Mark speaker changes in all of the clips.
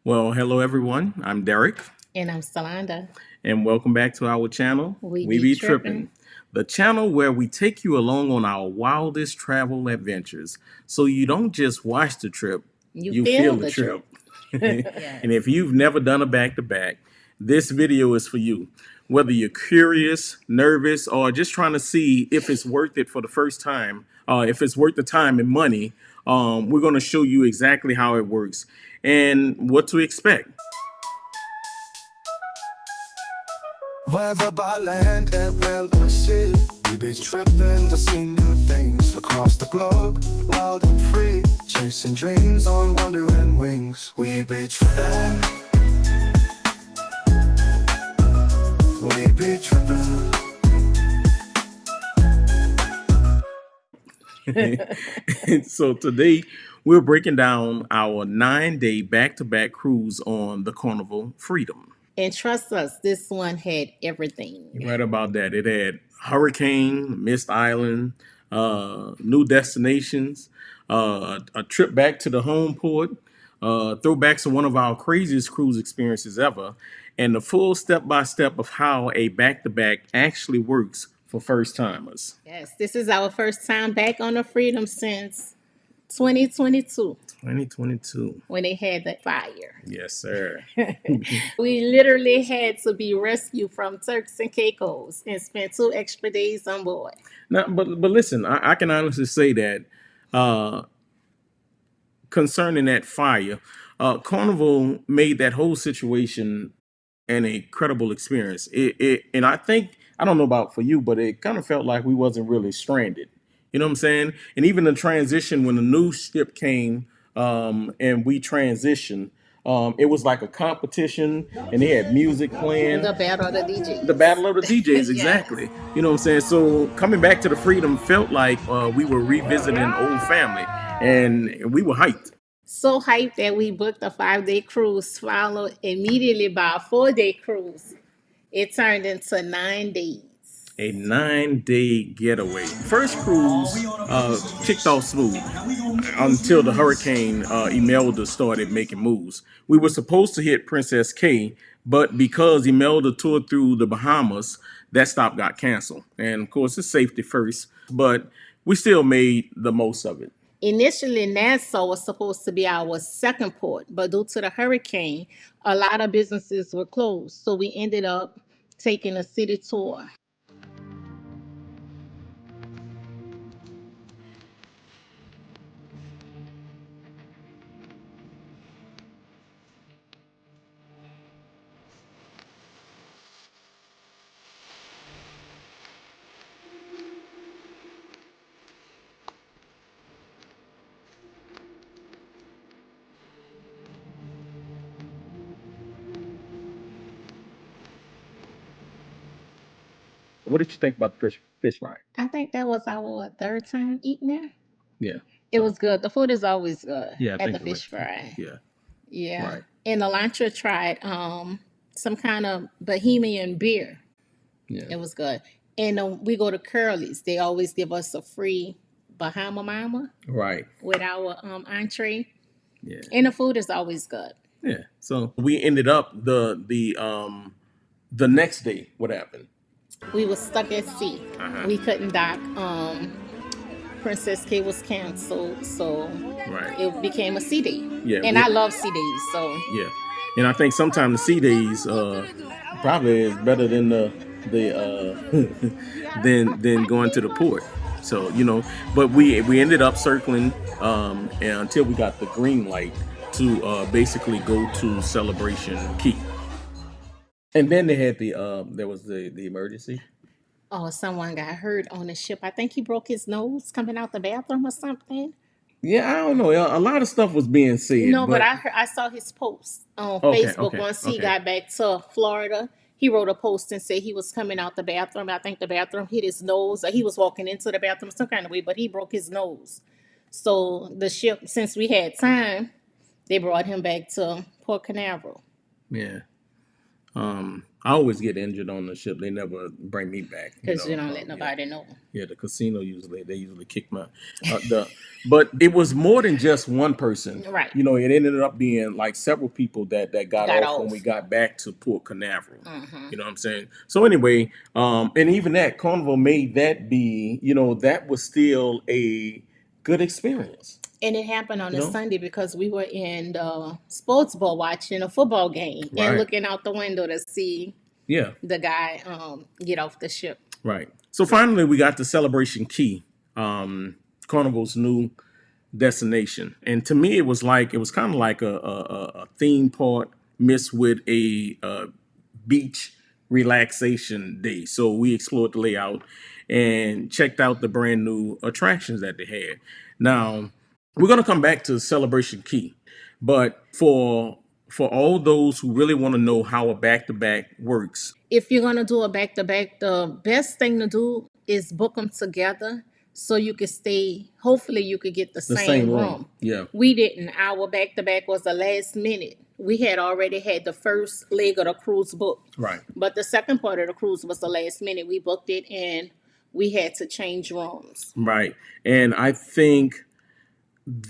Speaker 1: Well, hello everyone. I'm Derek,
Speaker 2: And I'm Stalanda.
Speaker 1: and welcome back to our channel.
Speaker 2: We
Speaker 1: We
Speaker 2: be
Speaker 1: be
Speaker 2: tripping.
Speaker 1: tripping, the channel where we take you along on our wildest travel adventures, so you don't just watch the trip,
Speaker 2: You
Speaker 1: you
Speaker 2: feel
Speaker 1: feel the
Speaker 2: the
Speaker 1: trip.
Speaker 2: trip.
Speaker 1: And if you've never done a back to back, this video is for you. Whether you're curious, nervous, or just trying to see if it's worth it for the first time, if it's worth the time and money, we're going to show you exactly how it works and what to expect.
Speaker 3: Whether by land and well or sea, we be tripping to see new things across the globe, wild and free, chasing dreams on wandering wings. We be tripping, we be tripping.
Speaker 1: So today we're breaking down our 9-day back-to-back cruise on the Carnival Freedom.
Speaker 2: And trust us, this one had everything.
Speaker 1: Right about that. It had hurricane, Mist Island, new destinations, a trip back to the home port, throwbacks to one of our craziest cruise experiences ever, and the full step-by-step of how a back-to-back actually works for first timers.
Speaker 2: Yes, this is our first time back on the Freedom since 2022
Speaker 1: 2022.
Speaker 2: when they had the fire.
Speaker 1: Yes, sir.
Speaker 2: We literally had to be rescued from Turks and Caicos and spent 2 extra days on board.
Speaker 1: Now, but listen, I can honestly say that uh, concerning that fire, Carnival made that whole situation an incredible experience. And I don't know about for you, but it kind of felt like we wasn't really stranded. You know what I'm saying? And even the transition when the new ship came and we transitioned, it was like a competition, and they had music playing.
Speaker 2: The battle of the DJs.
Speaker 1: The battle of the DJs,
Speaker 2: Yes.
Speaker 1: exactly. You know what I'm saying? So coming back to the Freedom felt like we were revisiting an old family, and we were hyped.
Speaker 2: So hyped that we booked a 5-day cruise, followed immediately by a 4-day cruise. It turned into 9 days.
Speaker 1: A 9-day getaway. First cruise kicked off smooth until the hurricane Imelda started making moves. We were supposed to hit Princess K, but because Imelda toured through the Bahamas, that stop got canceled. And of course, it's safety first, but we still made the most of it.
Speaker 2: Initially, Nassau was supposed to be our second port, but due to the hurricane, a lot of businesses were closed. So we ended up taking a city tour.
Speaker 1: What did you think about the fish fry?
Speaker 2: I think that was our third time eating there.
Speaker 1: Yeah.
Speaker 2: It was good. The food is always good
Speaker 1: Yeah, I
Speaker 2: at the
Speaker 1: think you're
Speaker 2: fish
Speaker 1: right.
Speaker 2: fry.
Speaker 1: Yeah.
Speaker 2: Yeah.
Speaker 1: Right.
Speaker 2: And Elantra tried some kind of Bohemian beer.
Speaker 1: Yeah.
Speaker 2: It was good. And we go to Curly's. They always give us a free Bahama Mama
Speaker 1: Right.
Speaker 2: with our entree.
Speaker 1: Yeah.
Speaker 2: And the food is always good.
Speaker 1: Yeah. So we ended up the next day. What happened?
Speaker 2: We were stuck at sea. We couldn't dock. Princess K was canceled, so
Speaker 1: Right.
Speaker 2: it became a sea day.
Speaker 1: Yeah.
Speaker 2: And I love sea days, so
Speaker 1: Yeah. And I think sometimes the sea days probably is better than the than going to the port. So but we ended up circling and until we got the green light to basically go to Celebration Key. And then they had there was the emergency.
Speaker 2: oh, someone got hurt on the ship. I think he broke his nose coming out the bathroom or something.
Speaker 1: Yeah, I don't know. A lot of stuff was being said.
Speaker 2: No, but I saw his post on Facebook once he got back to Florida. He wrote a post and said he was coming out the bathroom. I think the bathroom hit his nose, or he was walking into the bathroom some kind of way, but he broke his nose. So the ship, since we had time, they brought him back to Port Canaveral.
Speaker 1: Yeah. I always get injured on the ship. They never bring me back
Speaker 2: because you don't let nobody know.
Speaker 1: Yeah, the casino they usually kick my but it was more than just one person.
Speaker 2: Right.
Speaker 1: You know, it ended up being like several people that got off when we got back to Port Canaveral. You know what I'm saying? So anyway, and even that Carnival made that be, you know, that was still a good experience.
Speaker 2: And it happened on a Sunday because we were in the sports bar watching a football game and looking out the window to see the guy get off the ship.
Speaker 1: Right. So finally, we got to Celebration Key, Carnival's new destination, and to me, it was kind of like a theme park mixed with a beach relaxation day. So we explored the layout and checked out the brand new attractions that they had. Now, we're going to come back to Celebration Key, but for all those who really want to know how a back-to-back works.
Speaker 2: If you're going to do a back-to-back, the best thing to do is book them together so you could stay. Hopefully, you could get the same room.
Speaker 1: Yeah.
Speaker 2: We didn't. Our back-to-back was the last minute. We had already had the first leg of the cruise booked.
Speaker 1: Right.
Speaker 2: But the second part of the cruise was the last minute. We booked it and we had to change rooms.
Speaker 1: Right. And I think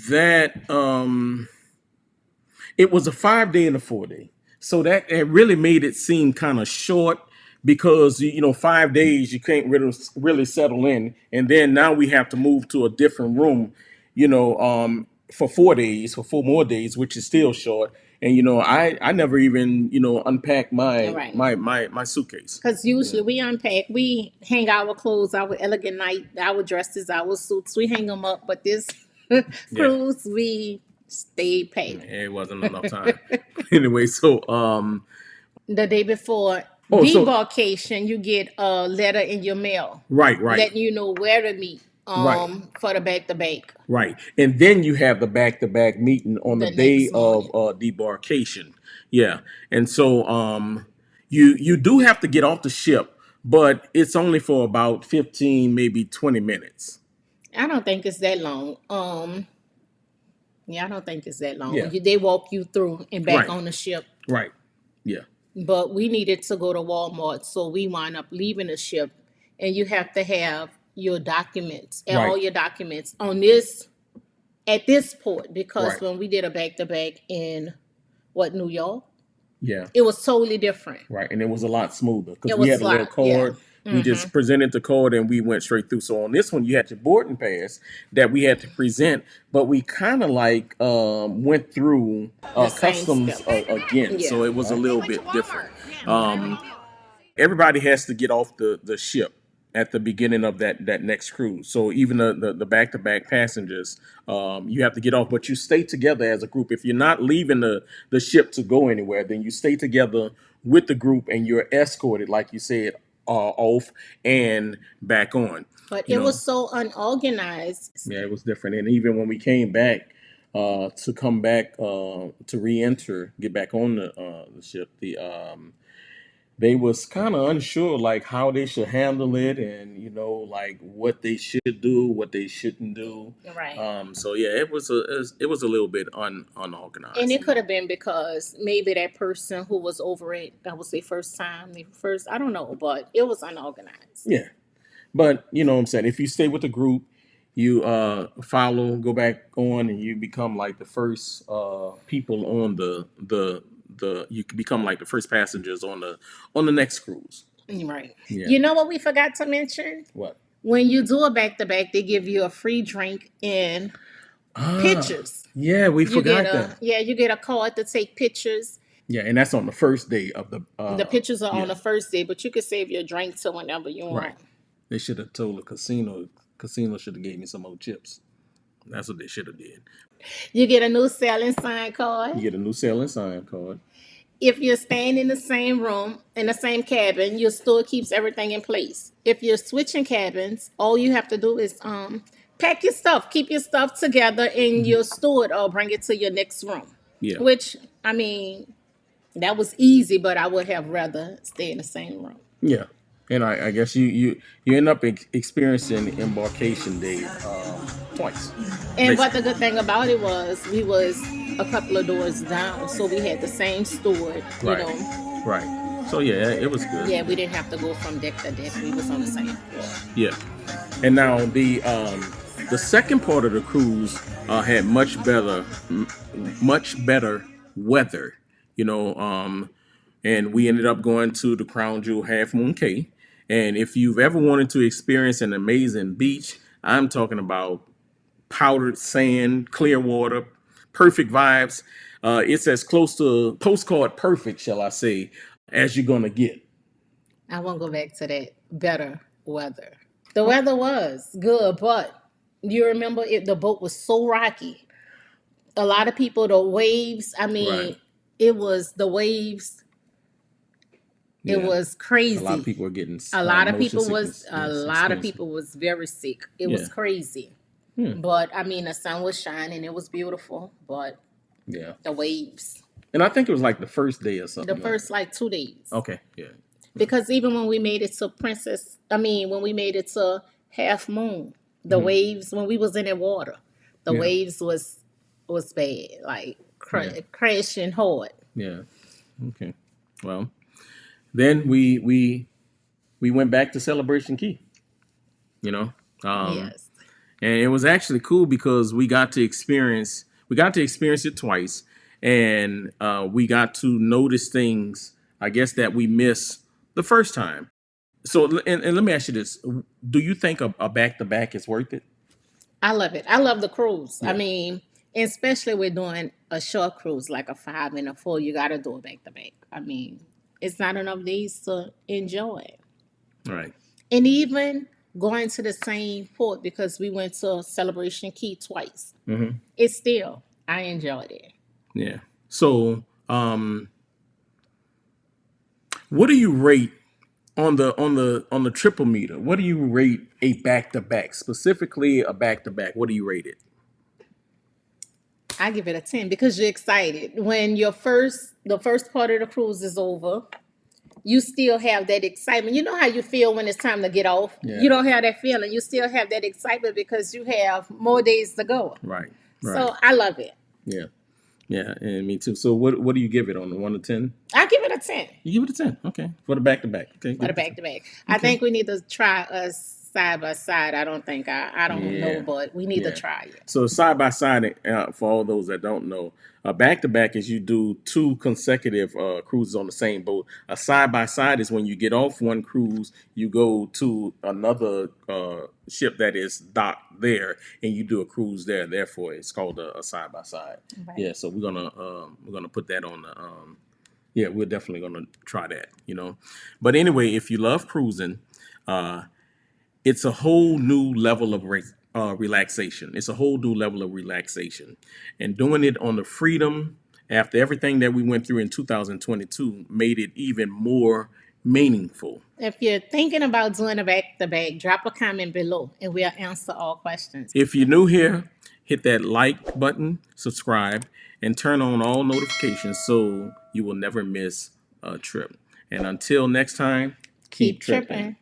Speaker 1: that it was a 5-day and a 4-day. So that it really made it seem kind of short because, you know, 5 days you can't really settle in. And then now we have to move to a different room, you know, for 4 days, for 4 more days, which is still short. And, you know, I never even, you know, unpack my suitcase.
Speaker 2: Because usually we unpack, we hang our clothes, our elegant night, our dresses, our suits, we hang them up. But this cruise, we stayed paid.
Speaker 1: It wasn't enough time. Anyway, so
Speaker 2: the day before debarkation, you get a letter in your mail.
Speaker 1: Right.
Speaker 2: Letting you know where to meet. For the back-to-back.
Speaker 1: Right. And then you have the back-to-back meeting on the day of debarkation. Yeah. And so you do have to get off the ship, but it's only for about 15, maybe 20 minutes.
Speaker 2: I don't think it's that long. I don't think it's that long.
Speaker 1: Yeah.
Speaker 2: They walk you through and back on the ship.
Speaker 1: Right. Yeah.
Speaker 2: But we needed to go to Walmart, so we wound up leaving the ship, and you have to have your documents and all your documents on at this port, because when we did a back-to-back in New York, it was totally different.
Speaker 1: Right. And it was a lot smoother because we had a little card. We just presented the card and we went straight through. So on this one, you had your boarding pass that we had to present, but we kind of like went through customs again. So it was a little bit different. Everybody has to get off the ship at the beginning of that next cruise. So even the back-to-back passengers, you have to get off, but you stay together as a group. If you're not leaving the ship to go anywhere, then you stay together with the group and you're escorted, like you said, off and back on.
Speaker 2: But it was so unorganized.
Speaker 1: Yeah, it was different. And even when we came back to come back to re-enter, get back on the ship, they was kind of unsure, like how they should handle it, and you know, like what they should do, what they shouldn't do.
Speaker 2: Right.
Speaker 1: So yeah, it was a little bit unorganized.
Speaker 2: And it could have been because maybe that person who was over it, I would say I don't know, but it was unorganized.
Speaker 1: Yeah, but you know what I'm saying. If you stay with the group, you go back on, and you become like the first people on you can become like the first passengers on the next cruise.
Speaker 2: Right. Yeah. You know what we forgot to mention?
Speaker 1: What?
Speaker 2: When you do a back-to-back, they give you a free drink and pictures.
Speaker 1: Yeah, we forgot that.
Speaker 2: Yeah, you get a card to take pictures.
Speaker 1: Yeah, and that's on the first day of the
Speaker 2: pictures are on the first day, but you can save your drink till whenever you want.
Speaker 1: Right. They should have told the casino. Casino should have gave me some more chips. That's what they should have did.
Speaker 2: You get a new selling sign card.
Speaker 1: You get a new selling sign card.
Speaker 2: If you're staying in the same room, in the same cabin, your steward keeps everything in place. If you're switching cabins, all you have to do is pack your stuff, keep your stuff together, and your steward will bring it to your next room.
Speaker 1: Yeah.
Speaker 2: Which, I mean, that was easy, but I would have rather stay in the same room.
Speaker 1: Yeah. And I guess you end up experiencing embarkation day twice.
Speaker 2: And but the good thing about it was a couple of doors down, so we had the same steward, you know.
Speaker 1: Right. So yeah, it was good.
Speaker 2: Yeah, we didn't have to go from deck to deck. We was on the same floor.
Speaker 1: Yeah. And now the second part of the cruise had much better weather, you know. And we ended up going to the Crown Jewel Half Moon Cay. And if you've ever wanted to experience an amazing beach, I'm talking about powdered sand, clear water, perfect vibes. It's as close to postcard perfect, shall I say, as you're gonna get.
Speaker 2: I won't go back to that better weather. The weather was good, but you remember the boat was so rocky. A lot of people, the waves, I mean,
Speaker 1: Right.
Speaker 2: it was the waves. It
Speaker 1: Yeah.
Speaker 2: was crazy.
Speaker 1: A lot of people were getting
Speaker 2: a lot of
Speaker 1: motion
Speaker 2: people was
Speaker 1: sickness.
Speaker 2: a
Speaker 1: Yes,
Speaker 2: lot of
Speaker 1: experience.
Speaker 2: people was very sick. It
Speaker 1: Yeah.
Speaker 2: was crazy.
Speaker 1: Hmm.
Speaker 2: But I mean, the sun was shining. It was beautiful. But
Speaker 1: Yeah.
Speaker 2: the waves,
Speaker 1: And I think it was like the first day or something.
Speaker 2: the first like 2 days.
Speaker 1: Okay. Yeah.
Speaker 2: Because even when we made it to when we made it to Half Moon, the waves, when we was in the water, the
Speaker 1: Yeah.
Speaker 2: waves was bad, like
Speaker 1: Yeah.
Speaker 2: crashing hard.
Speaker 1: Yeah. Okay. Well, then we went back to Celebration Key. You know.
Speaker 2: Yes.
Speaker 1: And it was actually cool because we got to experience it twice, and we got to notice things, I guess, that we missed the first time. So, and let me ask you this: do you think a back to back is worth it?
Speaker 2: I love it. I love the cruise.
Speaker 1: Yeah.
Speaker 2: I mean, especially with doing a short cruise like a 5 and a 4, you got to do it back to back. I mean, it's not enough days to enjoy it.
Speaker 1: Right.
Speaker 2: And even going to the same port, because we went to Celebration Key twice.
Speaker 1: Mm-hmm.
Speaker 2: It's still, I enjoyed it.
Speaker 1: Yeah. So, what do you rate on the triple meter? What do you rate a back to back, specifically a back to back? What do you rate it?
Speaker 2: I give it a 10 because you're excited. When the first part of the cruise is over, you still have that excitement. You know how you feel when it's time to get off?
Speaker 1: Yeah.
Speaker 2: You don't have that feeling. You still have that excitement because you have more days to go.
Speaker 1: Right.
Speaker 2: So I love it.
Speaker 1: Yeah. Yeah, and me too. So what do you give it on the 1 to 10?
Speaker 2: I give it a 10
Speaker 1: You give it a 10. Okay. For the back to back. Okay.
Speaker 2: for the back to back. I think we need to try us side by side. I don't know, but we need to try it.
Speaker 1: So side by side, for all those that don't know, back to back is you do 2 consecutive cruises on the same boat. A side by side is when you get off one cruise, you go to another ship that is docked there, and you do a cruise there. Therefore, it's called a side by side. Yeah. So we're gonna put that on the. Yeah, we're definitely gonna try that. You know, but anyway, if you love cruising, it's a whole new level of relaxation. It's a whole new level of relaxation. And doing it on the Freedom, after everything that we went through in 2022, made it even more meaningful.
Speaker 2: If you're thinking about doing a back-to-back, drop a comment below and we'll answer all questions.
Speaker 1: If you're new here, hit that like button, subscribe, and turn on all notifications so you will never miss a trip. And until next time, keep tripping.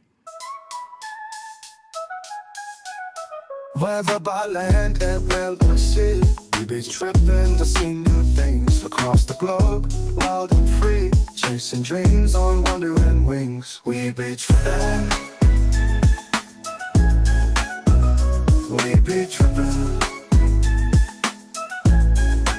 Speaker 3: Whether by land and well or sea, we be tripping to see new things across the globe, wild and free, chasing dreams on wandering wings. We be tripping. We be tripping.